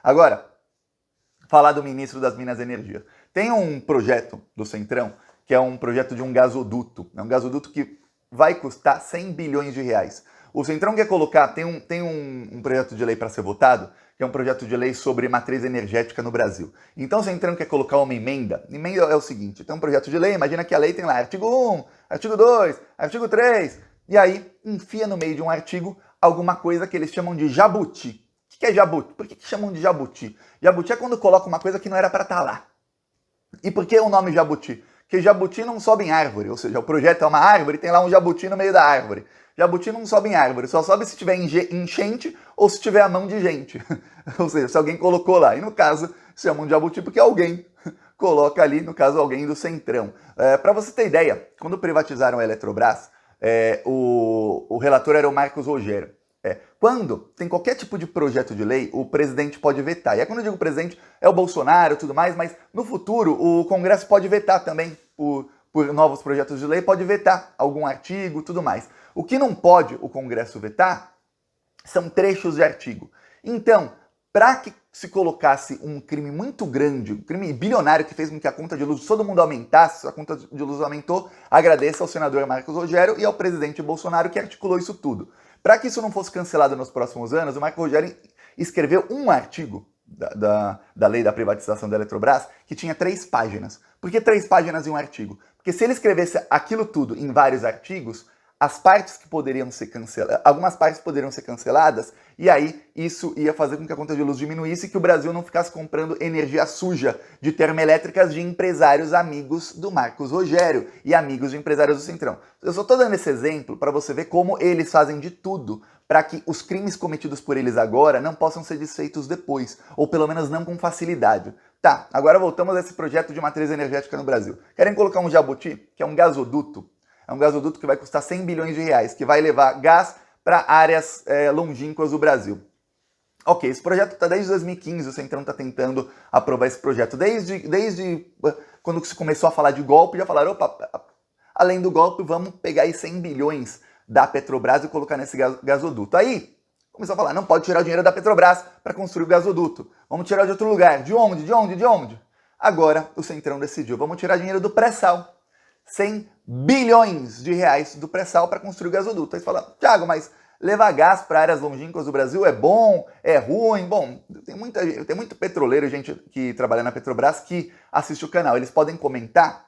Agora, falar do ministro das Minas e Energia. Tem um projeto do Centrão, que é um projeto de um gasoduto. É um gasoduto que vai custar 100 bilhões de reais. O Centrão quer colocar, tem um projeto de lei para ser votado, que é um projeto de lei sobre matriz energética no Brasil. Então o Centrão quer colocar uma emenda. Emenda é o seguinte, tem um projeto de lei, imagina que a lei tem lá artigo 1, artigo 2, artigo 3, e aí enfia no meio de um artigo alguma coisa que eles chamam de jabuti. O que é jabuti? Por que chamam de jabuti? Jabuti é quando coloca uma coisa que não era para estar lá. E por que o nome jabuti? Porque jabuti não sobe em árvore, ou seja, o projeto é uma árvore e tem lá um jabuti no meio da árvore. Jabuti não sobe em árvore, só sobe se tiver enchente ou se tiver a mão de gente. Ou seja, se alguém colocou lá. E no caso, se chamam de jabuti porque alguém coloca ali, no caso, alguém do Centrão. Para você ter ideia, quando privatizaram a Eletrobras, o relator era o Marcos Rogério. Quando tem qualquer tipo de projeto de lei, o presidente pode vetar. E quando eu digo presidente, é o Bolsonaro e tudo mais, mas no futuro o Congresso pode vetar também por novos projetos de lei, pode vetar algum artigo e tudo mais. O que não pode o Congresso vetar são trechos de artigo. Então, para que se colocasse um crime muito grande, um crime bilionário que fez com que a conta de luz de todo mundo aumentasse, a conta de luz aumentou, agradeço ao senador Marcos Rogério e ao presidente Bolsonaro que articulou isso tudo. Para que isso não fosse cancelado nos próximos anos, o Marcos Rogério escreveu um artigo da lei da privatização da Eletrobras que tinha 3 páginas. Por que 3 páginas em um artigo? Porque se ele escrevesse aquilo tudo em vários artigos, as partes que poderiam ser canceladas, algumas partes poderiam ser canceladas, e aí isso ia fazer com que a conta de luz diminuísse e que o Brasil não ficasse comprando energia suja de termoelétricas de empresários amigos do Marcos Rogério e amigos de empresários do Centrão. Eu só estou dando esse exemplo para você ver como eles fazem de tudo para que os crimes cometidos por eles agora não possam ser desfeitos depois, ou pelo menos não com facilidade. Tá, agora voltamos a esse projeto de matriz energética no Brasil. Querem colocar um jabuti, que é um gasoduto. É um gasoduto que vai custar 100 bilhões de reais, que vai levar gás para áreas longínquas do Brasil. Ok, esse projeto está desde 2015, o Centrão está tentando aprovar esse projeto. Desde quando se começou a falar de golpe, já falaram, opa, além do golpe, vamos pegar aí 100 bilhões da Petrobras e colocar nesse gasoduto. Aí, começou a falar, não pode tirar o dinheiro da Petrobras para construir o gasoduto. Vamos tirar de outro lugar. De onde? De onde? De onde? Agora, o Centrão decidiu, vamos tirar dinheiro do pré-sal. 100 bilhões de reais do pré-sal para construir o gasoduto. Aí você fala, Thiago, mas levar gás para áreas longínquas do Brasil é bom? É ruim? Bom, tem muito petroleiro, gente que trabalha na Petrobras, que assiste o canal. Eles podem comentar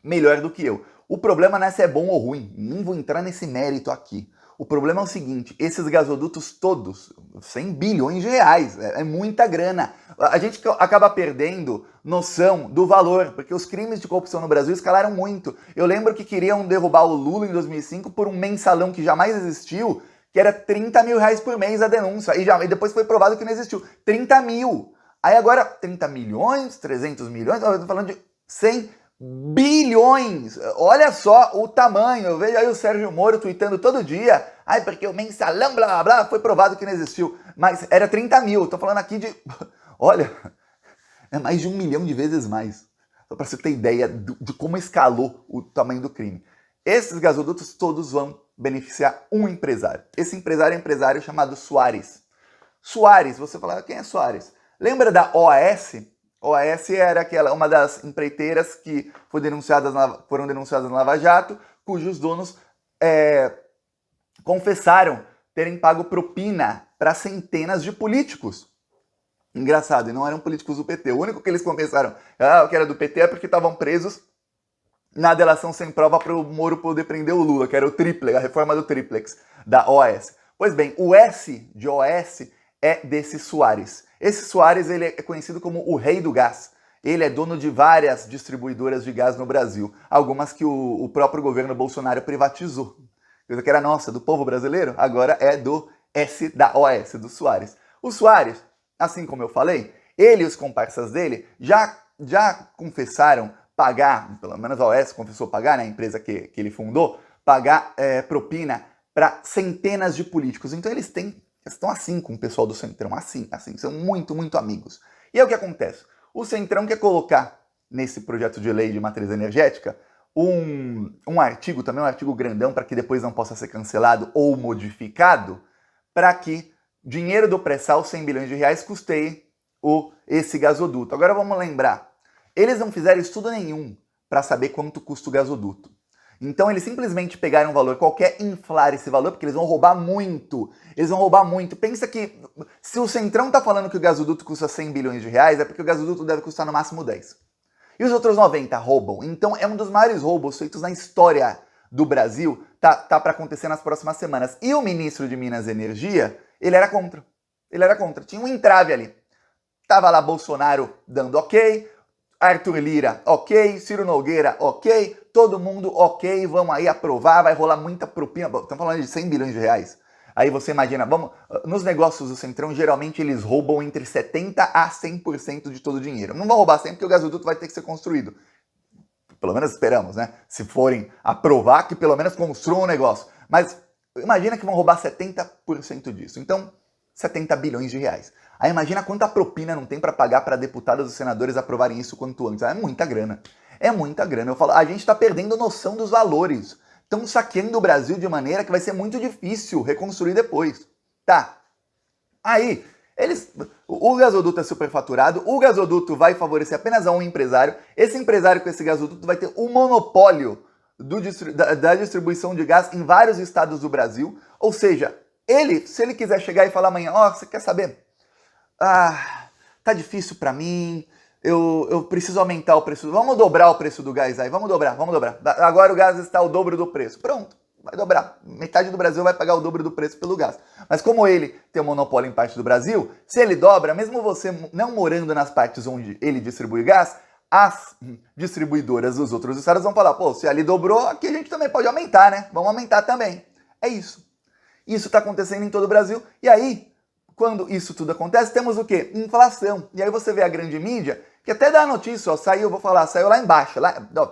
melhor do que eu. O problema não é se é bom ou ruim. Não vou entrar nesse mérito aqui. O problema é o seguinte, esses gasodutos todos, 100 bilhões de reais, é muita grana. A gente acaba perdendo noção do valor, porque os crimes de corrupção no Brasil escalaram muito. Eu lembro que queriam derrubar o Lula em 2005 por um mensalão que jamais existiu, que era 30 mil reais por mês a denúncia, e depois foi provado que não existiu. 30 mil. Aí agora, 30 milhões, 300 milhões, eu tô falando de 100 bilhões! Olha só o tamanho. Eu vejo aí o Sérgio Moro tweetando todo dia. Ai, porque o mensalão, blá, blá, blá, foi provado que não existiu. Mas era 30 mil. Tô falando aqui de... Olha, é mais de 1 milhão de vezes mais. Só para você ter ideia de como escalou o tamanho do crime. Esses gasodutos todos vão beneficiar um empresário. Esse empresário é um empresário chamado Soares. Soares, você fala, quem é Soares? Lembra da OAS? OAS era uma das empreiteiras que foram denunciadas na Lava Jato, cujos donos confessaram terem pago propina para centenas de políticos. Engraçado, e não eram políticos do PT. O único que eles confessaram que era do PT é porque estavam presos na delação sem prova para o Moro poder prender o Lula, que era o triplex, a reforma do triplex da OAS. Pois bem, o S de OAS é desse Soares. Esse Soares ele é conhecido como o rei do gás. Ele é dono de várias distribuidoras de gás no Brasil, algumas que o próprio governo Bolsonaro privatizou. Coisa que era nossa, do povo brasileiro, agora é do S da OAS, do Soares. O Soares, assim como eu falei, ele e os comparsas dele já confessaram pagar, pelo menos a OAS confessou pagar, né, a empresa que ele fundou, pagar propina para centenas de políticos. Então eles estão assim com o pessoal do Centrão, assim, são muito, muito amigos. E é o que acontece. O Centrão quer colocar nesse projeto de lei de matriz energética um artigo, também um artigo grandão, para que depois não possa ser cancelado ou modificado, para que dinheiro do pré-sal, 100 bilhões de reais, custeie esse gasoduto. Agora vamos lembrar, eles não fizeram estudo nenhum para saber quanto custa o gasoduto. Então eles simplesmente pegaram um valor qualquer, inflar esse valor, porque eles vão roubar muito. Eles vão roubar muito. Pensa que se o Centrão tá falando que o gasoduto custa 100 bilhões de reais, é porque o gasoduto deve custar no máximo 10. E os outros 90 roubam. Então é um dos maiores roubos feitos na história do Brasil, tá para acontecer nas próximas semanas. E o ministro de Minas e Energia, ele era contra. Ele era contra. Tinha um entrave ali. Tava lá Bolsonaro dando ok, Arthur Lira ok, Ciro Nogueira ok, todo mundo ok, vamos aí aprovar, vai rolar muita propina. Estamos falando de 100 bilhões de reais. Aí você imagina, nos negócios do Centrão, geralmente eles roubam entre 70% a 100% de todo o dinheiro. Não vão roubar sempre, porque o gasoduto vai ter que ser construído. Pelo menos esperamos, né? Se forem aprovar, que pelo menos construam um negócio. Mas imagina que vão roubar 70% disso. Então, 70 bilhões de reais. Aí imagina quanta propina não tem para pagar para deputados e senadores aprovarem isso quanto antes. É muita grana. É muita grana. Eu falo, a gente está perdendo noção dos valores. Estão saqueando o Brasil de maneira que vai ser muito difícil reconstruir depois. Tá. Aí, o gasoduto é superfaturado, o gasoduto vai favorecer apenas a um empresário. Esse empresário com esse gasoduto vai ter o monopólio da distribuição de gás em vários estados do Brasil. Ou seja, se ele quiser chegar e falar amanhã, você quer saber? Tá difícil pra mim, eu preciso aumentar o preço, vamos dobrar o preço do gás aí, vamos dobrar. Agora o gás está o dobro do preço, pronto, vai dobrar. Metade do Brasil vai pagar o dobro do preço pelo gás. Mas como ele tem o monopólio em parte do Brasil, se ele dobra, mesmo você não morando nas partes onde ele distribui gás, as distribuidoras dos outros estados vão falar, se ali dobrou, aqui a gente também pode aumentar, né? Vamos aumentar também. É isso. Isso está acontecendo em todo o Brasil, e aí, quando isso tudo acontece, temos o quê? Inflação. E aí você vê a grande mídia, que até dá a notícia, saiu lá embaixo.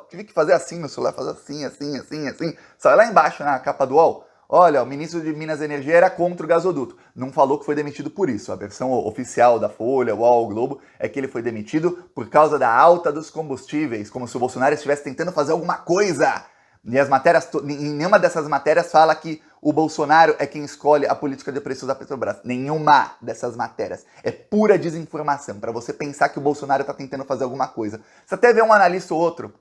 Tive que fazer assim no celular, fazer assim. Saiu lá embaixo na capa do UOL. Olha, o ministro de Minas e Energia era contra o gasoduto. Não falou que foi demitido por isso. A versão oficial da Folha, UOL, Globo, é que ele foi demitido por causa da alta dos combustíveis, como se o Bolsonaro estivesse tentando fazer alguma coisa. E as matérias, em nenhuma dessas matérias fala que o Bolsonaro é quem escolhe a política de preços da Petrobras. Nenhuma dessas matérias. É pura desinformação, para você pensar que o Bolsonaro está tentando fazer alguma coisa. Você até vê um analista ou outro.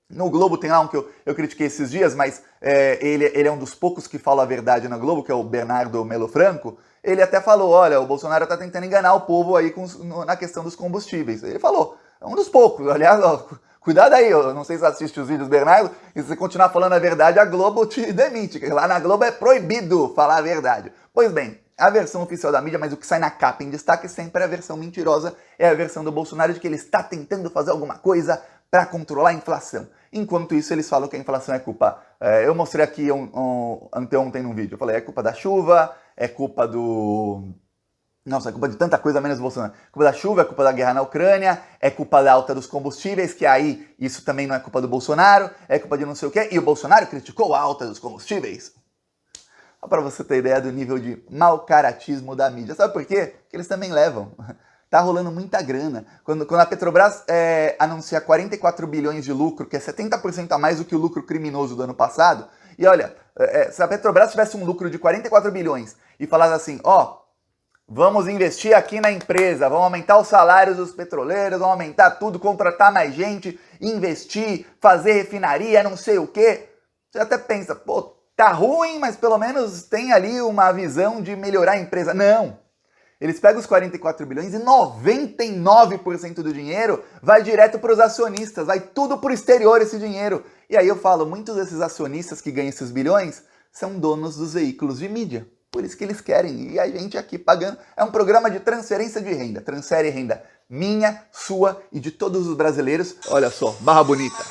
No Globo tem lá um que eu critiquei esses dias, mas ele é um dos poucos que fala a verdade na Globo, que é o Bernardo Melo Franco. Ele até falou, olha, o Bolsonaro está tentando enganar o povo aí na questão dos combustíveis. Ele falou, é um dos poucos. Aliás, cuidado aí, eu não sei se você assiste os vídeos do Bernardo, e se você continuar falando a verdade, a Globo te demite, porque lá na Globo é proibido falar a verdade. Pois bem, a versão oficial da mídia, mas o que sai na capa em destaque sempre é a versão mentirosa, é a versão do Bolsonaro de que ele está tentando fazer alguma coisa para controlar a inflação. Enquanto isso, eles falam que a inflação é culpa... eu mostrei aqui anteontem num vídeo, eu falei, é culpa da chuva, é culpa do... Nossa, é culpa de tanta coisa menos Bolsonaro. É culpa da chuva, é culpa da guerra na Ucrânia, é culpa da alta dos combustíveis, que aí isso também não é culpa do Bolsonaro, é culpa de não sei o quê, e o Bolsonaro criticou a alta dos combustíveis. Só para você ter ideia do nível de mau caratismo da mídia. Sabe por quê? Porque eles também levam. Tá rolando muita grana. Quando a Petrobras anuncia 44 bilhões de lucro, que é 70% a mais do que o lucro criminoso do ano passado, e olha, se a Petrobras tivesse um lucro de 44 bilhões e falasse assim, vamos investir aqui na empresa, vamos aumentar os salários dos petroleiros, vamos aumentar tudo, contratar mais gente, investir, fazer refinaria, não sei o quê. Você até pensa, tá ruim, mas pelo menos tem ali uma visão de melhorar a empresa. Não! Eles pegam os 44 bilhões e 99% do dinheiro vai direto para os acionistas, vai tudo para o exterior esse dinheiro. E aí eu falo, muitos desses acionistas que ganham esses bilhões são donos dos veículos de mídia. Por isso que eles querem, e a gente aqui pagando. É um programa de transferência de renda. Transfere renda minha, sua e de todos os brasileiros. Olha só, barra bonita.